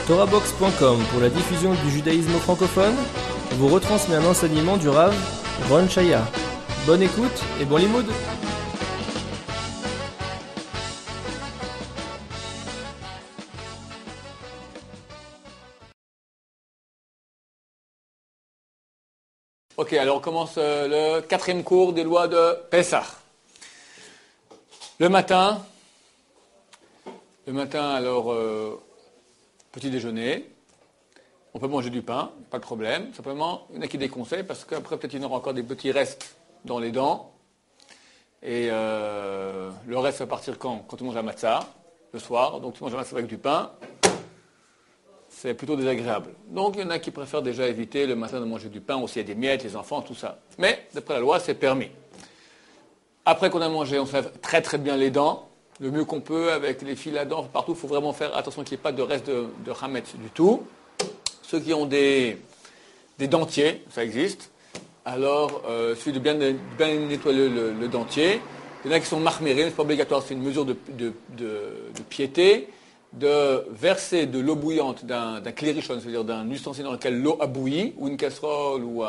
TorahBox.com pour la diffusion du judaïsme francophone vous retransmet un enseignement du Rav Ron Chaya. Bonne écoute et bon limoud. Ok, alors on commence le 4e cours des lois de Pessah. Le matin, alors, petit déjeuner, on peut manger du pain, pas de problème. Simplement, il y en a qui déconseillent parce qu'après, peut-être, il y aura encore des petits restes dans les dents. Et le reste va partir quand tu manges la matzah, le soir. Donc, tu manges la matzah avec du pain. C'est plutôt désagréable. Donc, il y en a qui préfèrent déjà éviter le matin de manger du pain. Aussi, il y a des miettes, les enfants, tout ça. Mais, d'après la loi, c'est permis. Après qu'on a mangé, on se lave très très bien les dents. Le mieux qu'on peut, avec les fils à dents, partout. Il faut vraiment faire attention qu'il n'y ait pas de reste de chametz du tout. Ceux qui ont des dentiers, ça existe. Alors, il suffit de bien nettoyer le dentier. Il y en a qui sont marmérés, c'est pas obligatoire, c'est une mesure de piété. De verser de l'eau bouillante d'un klérichon, c'est-à-dire d'un ustensile dans lequel l'eau a bouilli, ou une casserole ou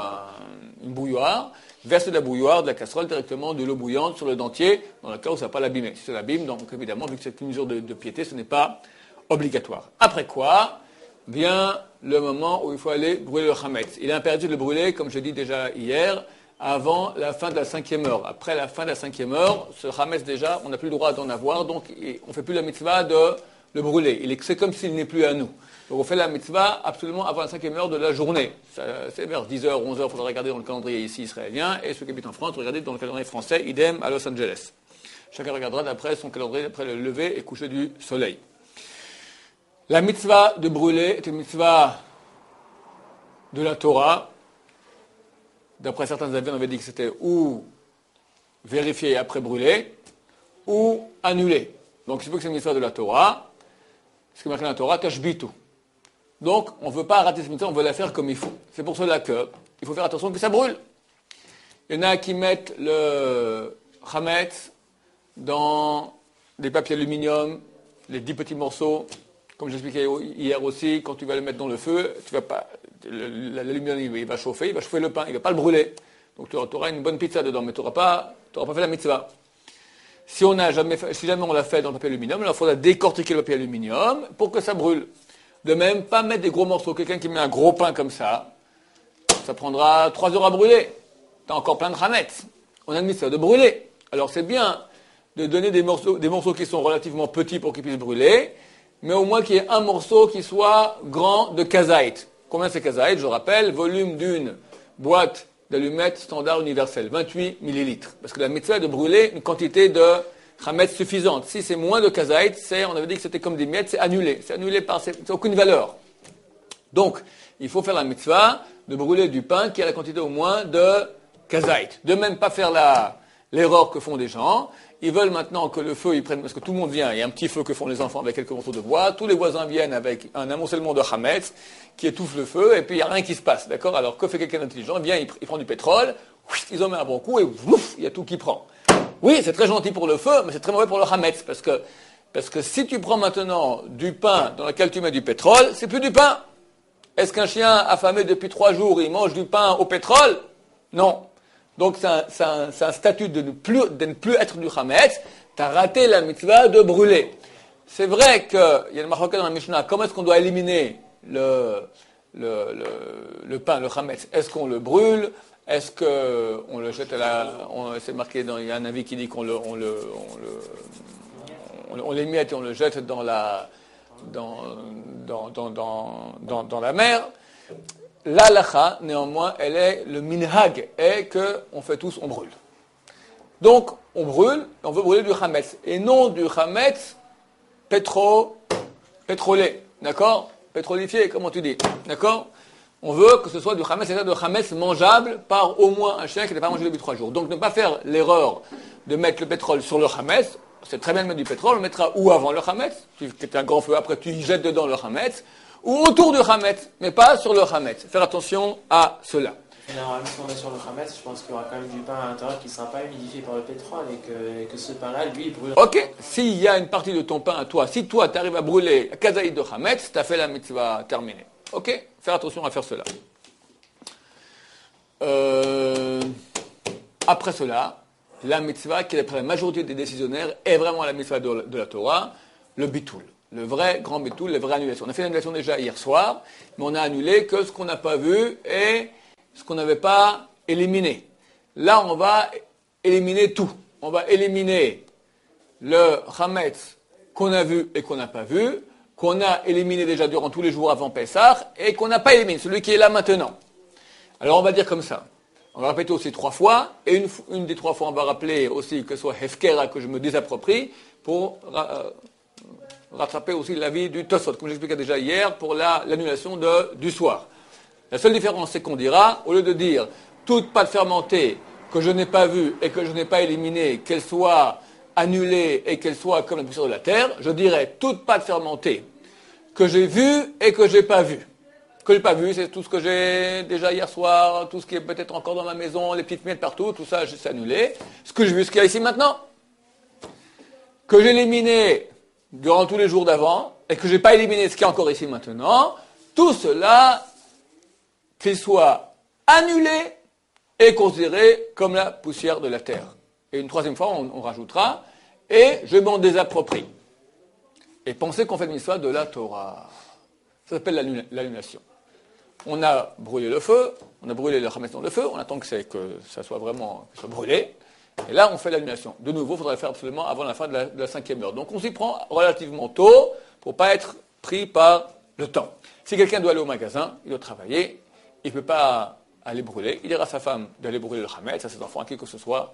une bouilloire, verser de la bouilloire, de la casserole directement de l'eau bouillante sur le dentier, dans le cas où ça ne va pas l'abîmer. Si ça l'abîme, donc évidemment, vu que c'est une mesure de piété, ce n'est pas obligatoire. Après quoi, vient le moment où il faut aller brûler le chametz. Il est impératif de le brûler, comme je l'ai dit déjà hier, avant la fin de la 5e heure. Après la fin de la 5e heure, ce chametz déjà, on n'a plus le droit d'en avoir, donc on ne fait plus la mitzvah de le brûler. C'est comme s'il n'est plus à nous. Donc on fait la mitzvah absolument avant la 5e heure de la journée. C'est vers 10h, 11h, il faudra regarder dans le calendrier ici israélien. Et ceux qui habitent en France, regardez dans le calendrier français, idem à Los Angeles. Chacun regardera d'après son calendrier, d'après le lever et coucher du soleil. La mitzvah de brûler est une mitzvah de la Torah. D'après certains avis, on avait dit que c'était ou vérifier et après brûler, ou annuler. Donc il faut que c'est une mitzvah de la Torah. Ce qui est marqué dans la Torah, tashbitu. Donc, on ne veut pas rater cette mitzvah, on veut la faire comme il faut. C'est pour cela qu'il faut faire attention que ça brûle. Il y en a qui mettent le chametz dans des papiers aluminium, les 10 petits morceaux. Comme j'expliquais hier aussi, quand tu vas le mettre dans le feu, tu vas pas, l'aluminium il va chauffer le pain, il ne va pas le brûler. Donc tu auras une bonne pizza dedans, mais tu n'auras pas fait la mitzvah. Si jamais on l'a fait dans le papier aluminium, alors il faudra décortiquer le papier aluminium pour que ça brûle. De même, pas mettre des gros morceaux. Quelqu'un qui met un gros pain comme ça prendra 3 heures à brûler. Tu as encore plein de chametz. On a mis ça de brûler. Alors c'est bien de donner des morceaux qui sont relativement petits pour qu'ils puissent brûler, mais au moins qu'il y ait un morceau qui soit grand de kazait. Combien c'est kazait? Je rappelle, volume d'une boîte d'allumettes standard universel, 28 millilitres. Parce que la mitzvah est de brûler une quantité de chametz suffisante. Si c'est moins de kazait, on avait dit que c'était comme des miettes, c'est annulé. C'est annulé c'est aucune valeur. Donc, il faut faire la mitzvah de brûler du pain qui a la quantité au moins de kazait. De même pas faire l'erreur que font des gens. Ils veulent maintenant que le feu, ils prennent, parce que tout le monde vient, il y a un petit feu que font les enfants avec quelques morceaux de bois, tous les voisins viennent avec un amoncellement de chametz qui étouffe le feu, et puis il n'y a rien qui se passe, d'accord? Alors que fait quelqu'un d'intelligent? Il vient, il prend du pétrole, ils en mettent un bon coup, et ouf, il y a tout qui prend. Oui, c'est très gentil pour le feu, mais c'est très mauvais pour le chametz, parce que si tu prends maintenant du pain dans lequel tu mets du pétrole, c'est plus du pain. Est-ce qu'un chien affamé depuis 3 jours, il mange du pain au pétrole? Non. Donc c'est un statut de ne plus être du chametz. Tu as raté la mitzvah de brûler. C'est vrai qu'il y a une marque dans la Mishnah. Comment est-ce qu'on doit éliminer le pain, le chametz? Est-ce qu'on le brûle? Est-ce qu'on le jette c'est marqué il y a un avis qui dit qu'on l'émiette et on le jette dans la mer. L'halakha, néanmoins, le minhag est qu'on fait tous, on brûle. Donc, on brûle, on veut brûler du chametz. Et non du chametz pétrolé. D'accord? Pétrolifié, comment tu dis? D'accord? On veut que ce soit du chametz, c'est-à-dire de chametz mangeable par au moins un chien qui n'a pas mangé depuis 3 jours. Donc, ne pas faire l'erreur de mettre le pétrole sur le chametz. C'est très bien de mettre du pétrole, on le mettra ou avant le chametz, tu fais un grand feu, après tu y jettes dedans le chametz, ou autour du chametz, mais pas sur le chametz. Faire attention à cela. Finalement, même si on est sur le Hametz, je pense qu'il y aura quand même du pain à l'intérieur qui ne sera pas humidifié par le pétrole et que ce pain-là, lui, il brûle. Ok, s'il y a une partie de ton pain à toi, si toi tu arrives à brûler la kazaïd de Hametz, tu as fait la mitzvah terminée. Ok, faire attention à faire cela. Après cela, la mitzvah qui est d'après la majorité des décisionnaires est vraiment la mitzvah de la Torah, le bitoul. Le vrai grand bitoul, la vraie annulation. On a fait l'annulation déjà hier soir, mais on a annulé que ce qu'on n'a pas vu et ce qu'on n'avait pas éliminé. Là, on va éliminer tout. On va éliminer le Hametz qu'on a vu et qu'on n'a pas vu, qu'on a éliminé déjà durant tous les jours avant Pessah et qu'on n'a pas éliminé, celui qui est là maintenant. Alors on va dire comme ça. On va répéter aussi 3 fois, et une des 3 fois, on va rappeler aussi que ce soit Hefkera que je me désapproprie pour rattraper aussi l'avis du Tosot, comme j'expliquais déjà hier, pour l'annulation du soir. La seule différence, c'est qu'on dira, au lieu de dire toute pâte fermentée que je n'ai pas vue et que je n'ai pas éliminée, qu'elle soit annulée et qu'elle soit comme la poussière de la terre, je dirais toute pâte fermentée que j'ai vue et que je n'ai pas vue. Ce que je n'ai pas vu, c'est tout ce que j'ai déjà hier soir, tout ce qui est peut-être encore dans ma maison, les petites miettes partout, tout ça, c'est annulé. Ce que j'ai vu, ce qu'il y a ici maintenant, que j'ai éliminé durant tous les jours d'avant, et que je n'ai pas éliminé ce qu'il y a encore ici maintenant, tout cela, qu'il soit annulé et considéré comme la poussière de la terre. Et une 3e fois, on rajoutera, et je m'en désapproprie. Et pensez qu'on fait une histoire de la Torah. Ça s'appelle l'annulation. On a brûlé le feu, on a brûlé le Hametz dans le feu, on attend que ça soit vraiment brûlé. Et là, on fait l'annulation. De nouveau, il faudra le faire absolument avant la fin de la 5e heure. Donc on s'y prend relativement tôt pour ne pas être pris par le temps. Si quelqu'un doit aller au magasin, il doit travailler, il ne peut pas aller brûler. Il dira à sa femme d'aller brûler le Hametz, à ses enfants, à qui que ce soit,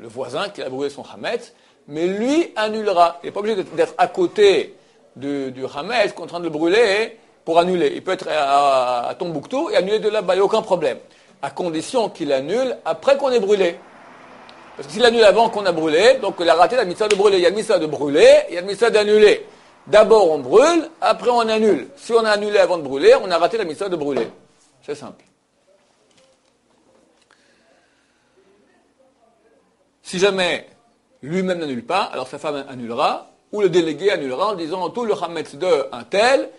le voisin qui a brûlé son Hametz, mais lui annulera. Il n'est pas obligé d'être à côté du Hametz, qu'on est en train de le brûler, pour annuler. Il peut être à Tombouctou et annuler de là-bas, il n'y a aucun problème. À condition qu'il annule après qu'on ait brûlé. Parce que s'il annule avant qu'on a brûlé, donc il a raté la mitzvah de brûler. Il y a la mitzvah de brûler, il y a la mitzvah d'annuler. D'abord on brûle, après on annule. Si on a annulé avant de brûler, on a raté la mitzvah de brûler. C'est simple. Si jamais lui-même n'annule pas, alors sa femme annulera, ou le délégué annulera en disant tout le Hametz de un tel,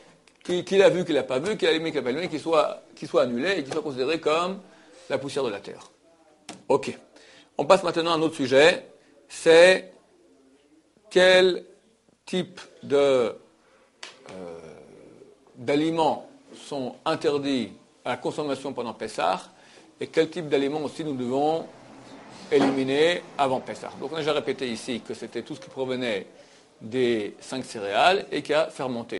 qu'il a vu, qu'il n'a pas vu, qu'il a aimé, qu'il n'a pas aimé, qu'il soit annulé et qu'il soit considéré comme la poussière de la terre. Ok. On passe maintenant à un autre sujet, c'est quel type d'aliments sont interdits à la consommation pendant Pessah et quel type d'aliments aussi nous devons éliminer avant Pessah. Donc on a déjà répété ici que c'était tout ce qui provenait des 5 céréales et qui a fermenté.